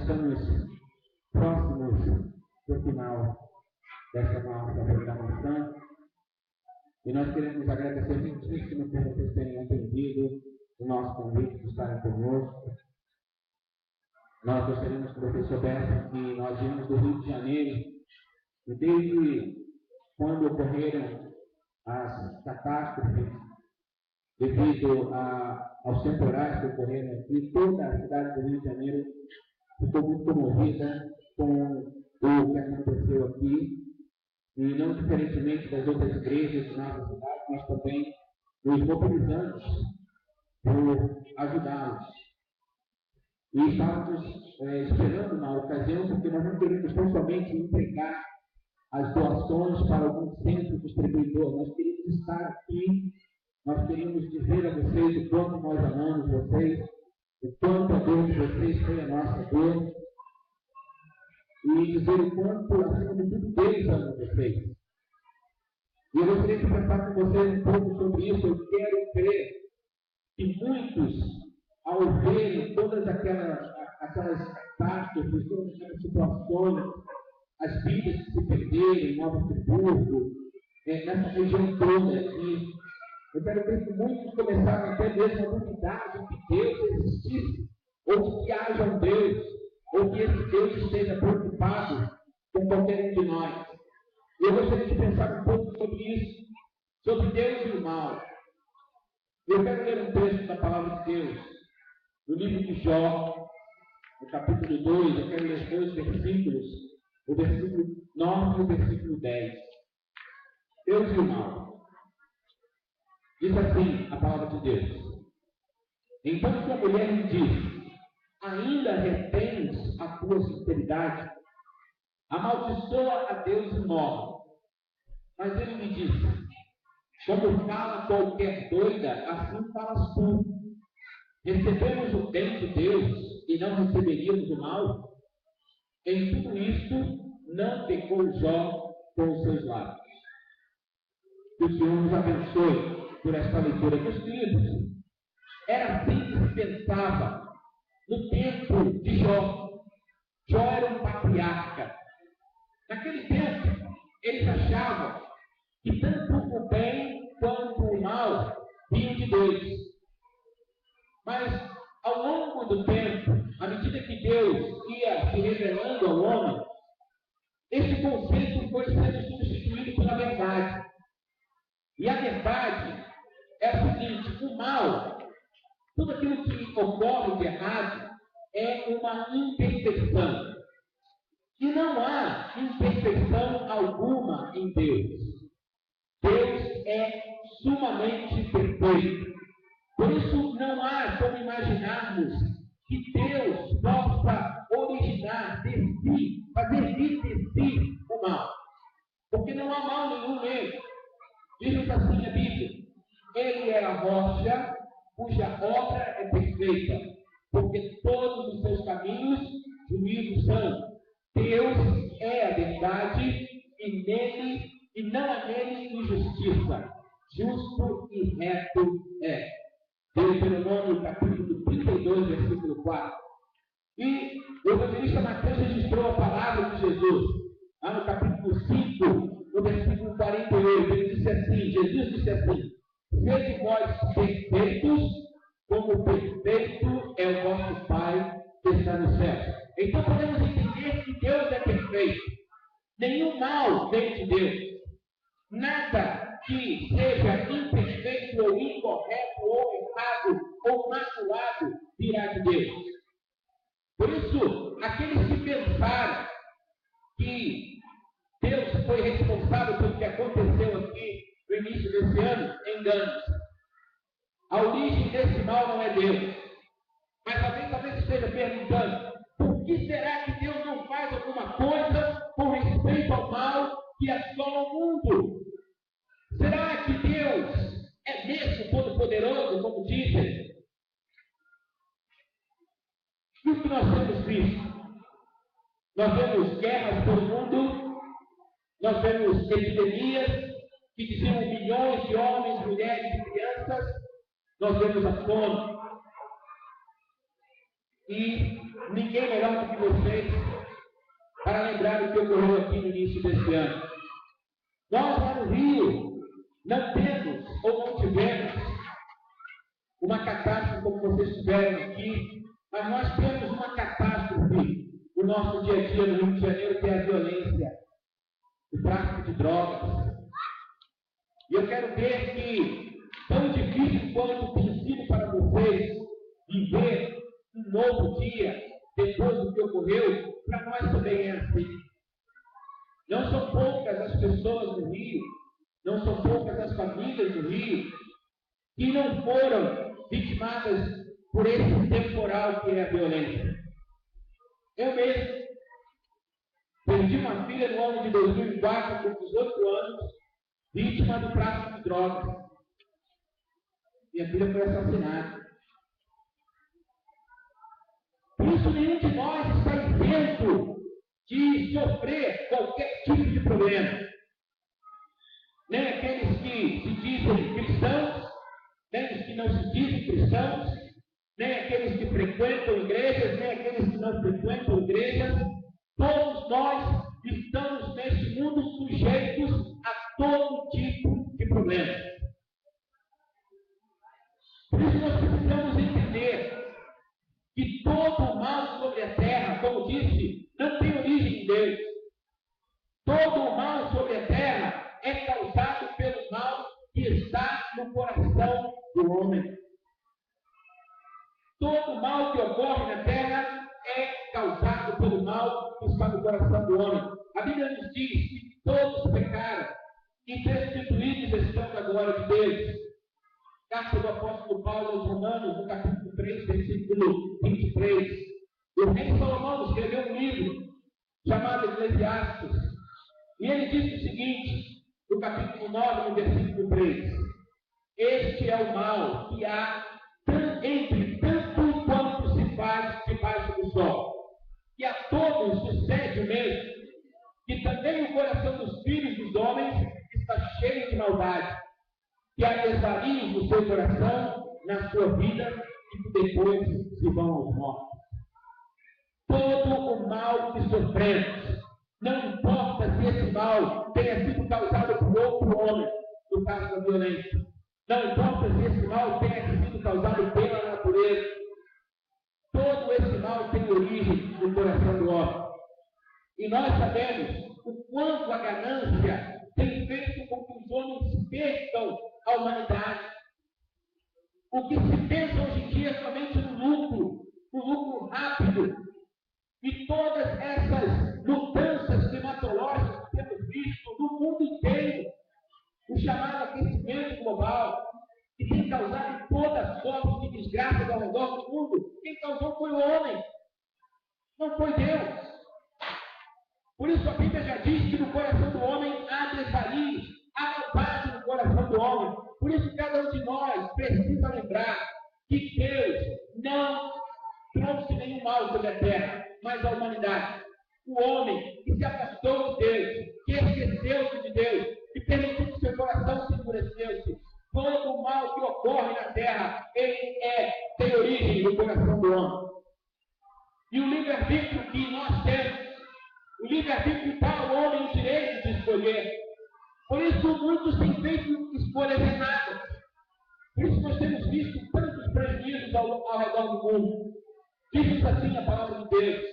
estamos próximos do final dessa nossa programação. E nós queremos agradecer muitíssimo por vocês terem atendido o nosso convite de estarem conosco. Nós gostaríamos que vocês soubessem que nós viemos do Rio de Janeiro e desde quando ocorreram as catástrofes devido aos temporais que ocorreram aqui, toda a cidade do Rio de Janeiro ficou muito comovida com o que aconteceu aqui. E não diferentemente das outras igrejas de nossa cidade, nós também nos mobilizamos por ajudá-los. E estávamos esperando uma ocasião, porque nós não queremos tão somente entregar as doações para algum centro distribuidor. Nós queremos estar aqui, nós queremos dizer a vocês o quanto nós amamos vocês, o quanto a dor de vocês foi a nossa dor, e dizer o quanto, acima de tudo, Deus ama vocês. E eu gostaria de pensar com vocês um pouco sobre isso. Eu quero crer que muitos, ao verem todas aquelas catástrofes, todas aquelas situações, as vidas que se perderam em Nova Friburgo, nessa região toda aqui, eu quero crer que muitos começaram até mesmo a duvidar de que Deus existisse, ou de que haja um Deus, ou que esse Deus esteja preocupado com qualquer um de nós. Eu gostaria de pensar um pouco sobre isso, sobre Deus e o mal. Eu quero ler um texto da palavra de Deus, no livro de Jó, no capítulo 2, eu quero ler 2 versículos, o versículo 9 e o versículo 10. Deus e o mal. Diz assim a palavra de Deus. Então sua mulher lhe disse: ainda retens a tua sinceridade? Amaldiçoa a Deus e morre. Mas ele me disse: quando fala qualquer doida, assim falas tu. Recebemos o bem de Deus e não receberíamos o mal? Em tudo isto, não pecou Jó com os seus lábios. Que o Senhor nos abençoe por esta leitura dos livros. Era assim que se pensava no tempo de Jó. Jó era um patriarca. Naquele tempo, eles achavam que tanto o bem quanto o mal vinham de Deus. Mas, ao longo do tempo, à medida que Deus ia se revelando ao homem, esse conceito foi sendo substituído pela verdade. E a verdade é a seguinte: o mal, tudo aquilo que ocorre de errado, é uma imperfeição. E não há imperfeição alguma em Deus. Deus é sumamente perfeito. Por isso, não há como imaginarmos que Deus possa originar de si, fazer vir de si o mal. Porque não há mal nenhum nele. Diz assim a Bíblia: ele é a rocha cuja obra é perfeita, porque todos os seus caminhos juízo são. Deus é a verdade e não há nele injustiça. Justo e reto é. Deuteronômio capítulo 32, versículo 4. E o evangelista Mateus registrou a palavra de Jesus, lá no capítulo 5, no versículo 48. Ele disse assim, Jesus disse assim: sede vós perfeitos, como perfeito é o vosso Pai que está no céu. Então podemos entender que Deus é perfeito. Nenhum mal vem de Deus. Nada que seja imperfeito ou incorreto ou errado ou maculado virá de Deus. Por isso, aqueles que pensaram que Deus foi responsável pelo que aconteceu aqui no início desse ano, enganam-se. A origem desse mal não é Deus. Mas alguém talvez esteja perguntando: por que será que Deus não faz alguma coisa com respeito ao mal que assola o mundo? Será que Deus é mesmo todo-poderoso, como dizem? E o que nós temos visto? Nós vemos guerras pelo mundo, nós vemos epidemias que dizimam milhões de homens, mulheres e crianças, nós vemos a fome. E ninguém melhor do que vocês para lembrar o que ocorreu aqui no início deste ano. Nós lá no Rio não temos ou não tivemos uma catástrofe como vocês tiveram aqui, mas nós temos uma catástrofe no nosso dia a dia no Rio de Janeiro, que é a violência, o tráfico de drogas. E eu quero ver que, tão difícil quanto tem sido para vocês viver um novo dia depois do que ocorreu, para nós também é assim. Não são poucas as pessoas no Rio, não são poucas as famílias no Rio que não foram vitimadas por esse temporal que é a violência. Eu mesmo perdi uma filha no ano de 2004, com 18 anos, vítima do tráfico de drogas. Minha filha foi assassinada. Por isso, nenhum de nós está isento de sofrer qualquer tipo de problema. Nem aqueles que se dizem cristãos, nem os que não se dizem cristãos, nem aqueles que frequentam igrejas, nem aqueles que não frequentam igrejas. Todos nós estamos neste mundo sujeitos a todo tipo de problema. Por isso nós precisamos entender que todo o mal sobre a terra, como disse, não tem origem em Deus. Todo o mal sobre a terra é causado pelo mal que está no coração do homem. Todo o mal que ocorre na terra é causado pelo mal que está no coração do homem. A Bíblia nos diz que todos pecaram e destituídos estão da glória de Deus. Carta do apóstolo Paulo aos Romanos, no capítulo 3, versículo 23. O rei Salomão escreveu um livro chamado Eclesiastes. E ele diz o seguinte, no capítulo 9, no versículo 3. Este é o mal que há entre tanto quanto se faz debaixo do sol. E a todos sucede o mesmo, que também o coração dos filhos dos homens está cheio de maldade. Que há desvarios no seu coração, na sua vida, e que depois se vão aos mortos. Todo o mal que sofremos, não importa se esse mal tenha sido causado por outro homem, no caso da violência. Não importa se esse mal tenha sido causado pela natureza. Todo esse mal tem origem no coração do homem. E nós sabemos o quanto a ganância tem feito com que os homens percam a humanidade. O que se pensa hoje em dia é somente no lucro rápido. E todas essas mudanças climatológicas que temos visto no mundo inteiro, o chamado aquecimento global, que tem causado toda sorte de desgraças ao redor do mundo, quem causou foi o homem, não foi Deus. Por isso a Bíblia já diz que no coração do homem há desvarios, há maldade no coração do homem. Por isso cada um de nós precisa lembrar que Deus não trouxe nenhum mal sobre a terra, mas a humanidade. O homem que se afastou de Deus, que esqueceu-se de Deus, que permitiu que seu coração se endurecesse. Todo o mal que ocorre na terra, ele tem origem no coração do homem. E o livre-arbítrio que nós temos, o livre-arbítrio dá ao homem o direito de escolher. Por isso muitos têm feito escolhas erradas. Por isso nós temos visto tantos prejuízos ao redor do mundo. Diz assim a palavra de Deus: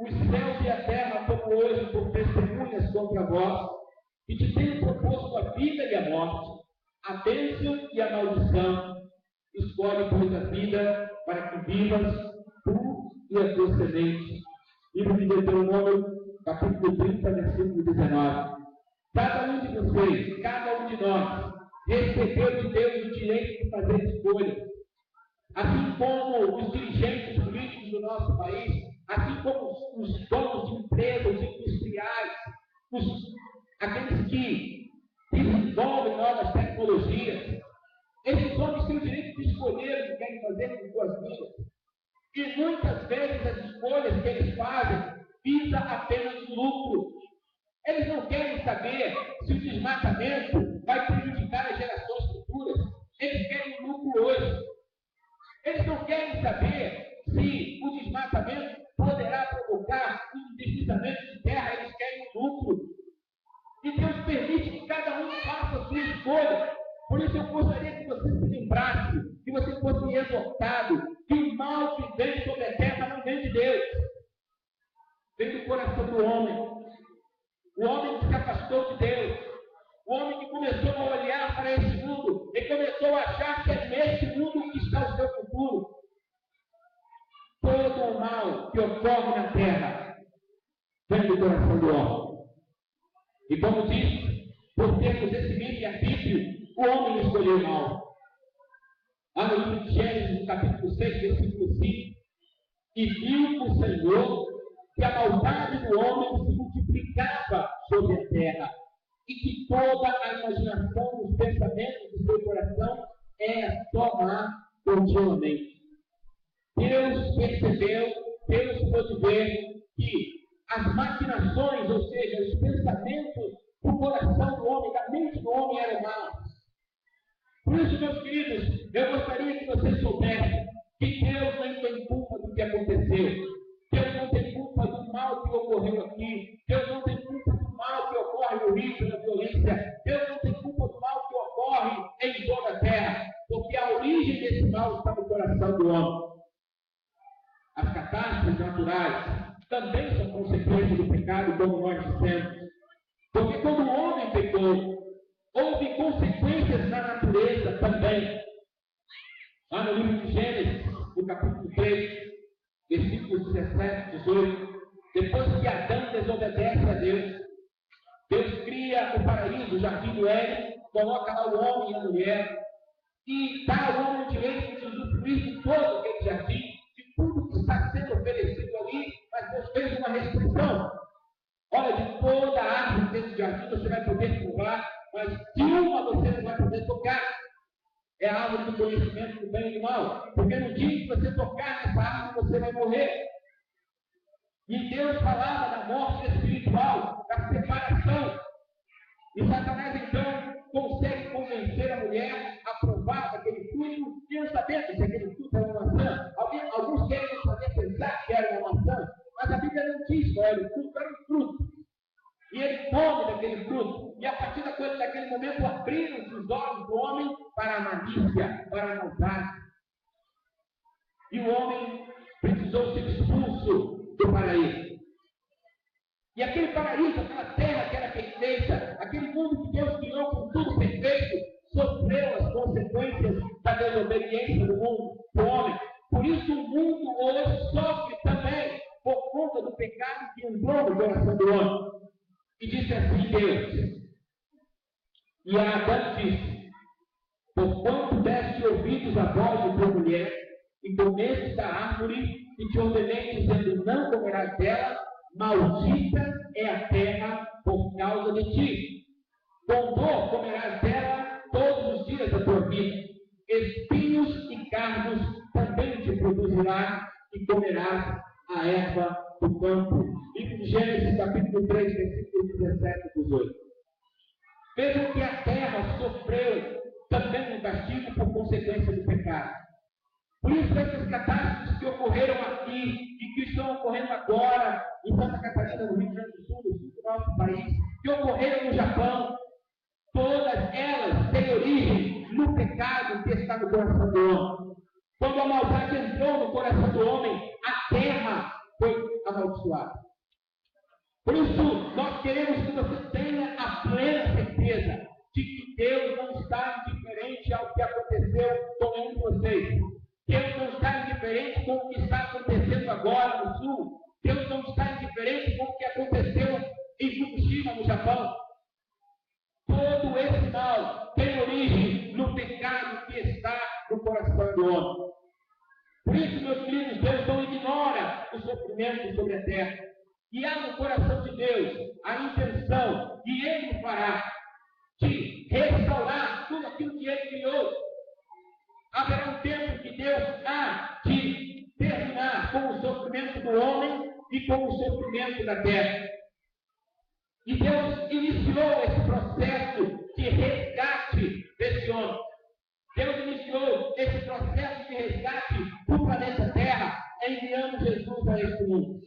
os céus e a terra tomam hoje por testemunhas contra vós, e te tenho proposto a vida e a morte, a bênção e a maldição. Escolhe, pois, a vida, para que vivas tu e a tua semente. Livro de Deuteronômio, capítulo 30, versículo 19. Cada um de vocês, cada um de nós, recebeu de Deus o direito de fazer escolhas. Assim como os dirigentes políticos do nosso país, assim como os donos de empresas industriais, aqueles que desenvolvem novas tecnologias, esses homens têm o direito de escolher o que querem fazer com suas vidas. E muitas vezes as escolhas que eles fazem visam apenas o lucro. Eles não querem saber se o desmatamento vai prejudicar as gerações futuras. Eles querem o lucro hoje. Eles não querem saber se o desmatamento colocar os deslizamentos de terra, eles querem um lucro. E Deus permite que cada um faça a sua escolha. Por isso eu gostaria que você se lembrasse, que você fosse exortado, que o mal que vem sobre a terra não vem de Deus. Vem do coração do homem. O homem que se afastou de Deus. O homem que começou a olhar para esse mundo e começou a achar que é nesse mundo que está o seu futuro. Todo o mal que ocorre na terra vem do coração do homem. E como disse, por termos esse livre-arbítrio, o homem escolheu o mal. Lá no livro de Gênesis, no capítulo 6, versículo 5, e viu o Senhor que a maldade do homem se multiplicava sobre a terra, e que toda a imaginação dos pensamentos do seu coração era só má continuamente. Deus percebeu, Deus pôde ver que as maquinações, ou seja, os pensamentos do coração do homem, da mente do homem eram maus. Por isso, meus queridos, eu gostaria que você soubesse que Deus não tem culpa do que aconteceu. Deus não tem culpa do mal que ocorreu aqui. Deus não tem culpa do mal que ocorre no Rio pela violência. Deus não tem culpa do mal que ocorre em toda a terra. Porque a origem desse mal está no coração do homem. As catástrofes naturais também são consequências do pecado, como nós dissemos. Porque quando o homem pecou, houve consequências na natureza também. Lá no livro de Gênesis, no capítulo 3, versículos 17, 18, depois que Adão desobedece a Deus, Deus cria o paraíso, o jardim do Éden, coloca lá o homem e a mulher, e dá ao homem o direito de usufruir de todo aquele jardim, de tudo que está sendo oferecido ali, mas Deus fez uma restrição. Olha, de toda a árvore desse jardim você vai poder provar, mas de uma você não vai poder tocar. É a árvore do conhecimento do bem e do mal. Porque no dia que você tocar nessa árvore, você vai morrer. E Deus falava da morte espiritual, da separação. E Satanás, então, consegue convencer a mulher a provar daquele fruto, e não sabendo se aquele fruto era uma maçã. Alguns querem não saber pensar que era uma maçã, mas a Bíblia não diz qual era o fruto, era um fruto. E ele come daquele fruto. E a partir daquele momento abriram-se os olhos do homem para a malícia, para a maldade. E o homem precisou ser expulso do paraíso. E aquele paraíso, aquela terra que era perfeita, aquele mundo que Deus criou com tudo perfeito, sofreu as consequências da desobediência do mundo, do homem. Por isso o mundo hoje sofre também por conta do pecado que entrou no coração do homem. E disse assim Deus, e a Adão disse, porquanto deste ouvidos a voz de tua mulher, e comeste da árvore, e te ordenei, dizendo, não comerás dela, maldita é a terra por causa de ti. Com dor comerás dela todos os dias da tua vida. Espinhos e cardos também te produzirá, e comerás a erva do campo. Livro de Gênesis, capítulo 3, versículos 17 e 18. Vejam que a terra sofreu também um castigo por consequência do pecado. Por isso, essas catástrofes que ocorreram aqui e que estão ocorrendo agora em Santa Catarina, no Rio Grande do Sul, no sul do nosso país, que ocorreram no Japão, todas elas têm origem no pecado que está no coração do homem. Quando a maldade entrou no coração do homem, a terra foi amaldiçoada. Por isso, nós queremos que você tenha a plena certeza de que Deus não está indiferente ao que aconteceu com um de vocês. Deus não está indiferente com o que está acontecendo agora no Sul. Deus não está indiferente com o que aconteceu em Fukushima, no Japão. Todo esse mal tem origem no pecado que está no coração do homem. Por isso, meus queridos, Deus não ignora o sofrimento sobre a terra. E há no coração de Deus a intenção que Ele fará de restaurar tudo aquilo que Ele criou. Haverá um tempo que Deus há de terminar com o sofrimento do homem e com o sofrimento da terra. E Deus iniciou esse processo de resgate desse homem. Deus iniciou esse processo de resgate do planeta Terra, enviando Jesus a este mundo.